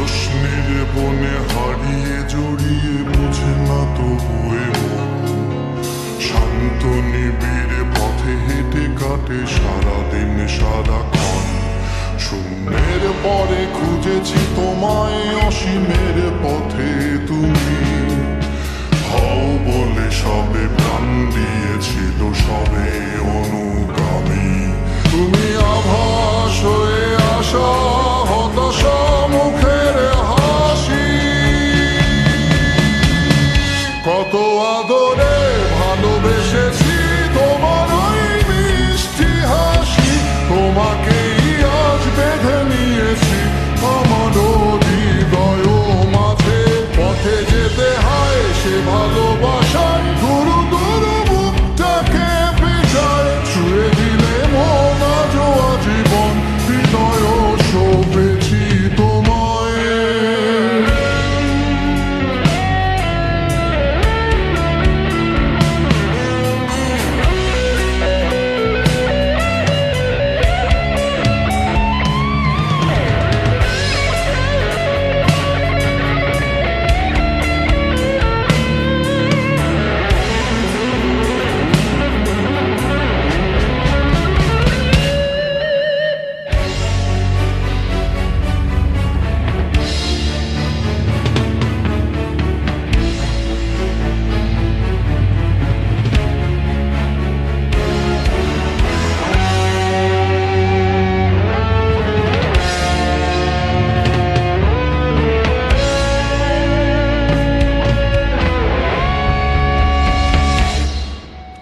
প্রশ্নের বনে হারিয়ে জড়িয়ে বুঝে না তবুয়ে মন শান্ত নিবিড় পথে হেঁটে কাটে সারাদিন সারাক্ষণ। শূন্যের পরে খুঁজেছি তোমায় অসীমের পথে তুমি হও বলে সবে প্রাণ দিয়েছিল সবে অনুগামী। তুমি আভাস হয়ে আসা হতাশা মুখের হাসি কত আদরে ভালোবেসেছি তোমার ওই মিষ্টি হাসি। তোমাকেই আজ বেঁধে নিয়েছি আমার হৃদয় মাঝে পথে যেতে হয় সে ভালোবাসায় দুরু দুরু বুকটাকে পেঁচায় ছুঁয়ে দিলে মন আজও আজীবন হৃদয় শোভেছি তোমায়।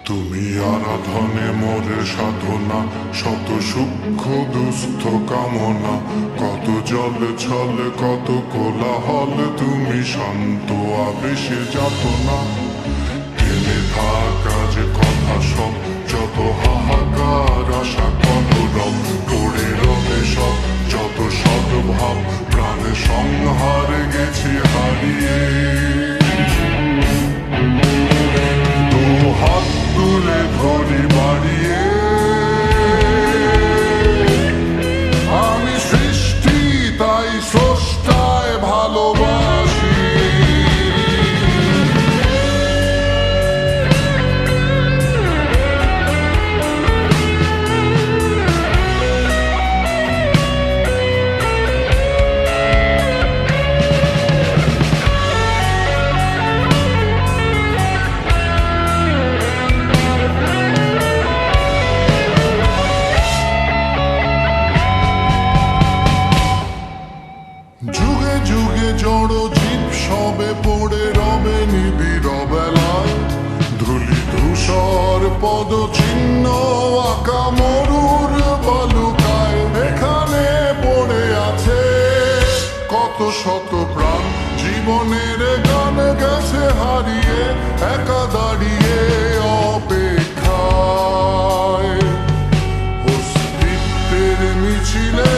তুমি আরাধনে মোরে সাধনা শত সূক্ষ্ম দুস্থ কামনা কত জল ছল কত কোলাহল তুমি শান্ত আবেশে যাতনা টেনে থাকা যে কথা সব যত হাহাকার আশা কলরব পড়ে রবে সব যত সদ্ভাব প্রাণে সংহার গেছি হারিয়ে। হাত তুলে ধরি বাড়িয়ে আমি সৃষ্টি তাই স্রষ্টায় ভালোবাসি। যুগে যুগে জড় জীব সবে পড়ে রবে নিবিড় বেলায় ধুলি ধূসর পদ চিহ্ন আঁকা মরুর বালুকায় এখানে পড়ে আছে কত শত প্রাণ জীবনের গান গেছে হারিয়ে একা দাঁড়িয়ে অপেক্ষায় অস্তিত্বের মিছিলে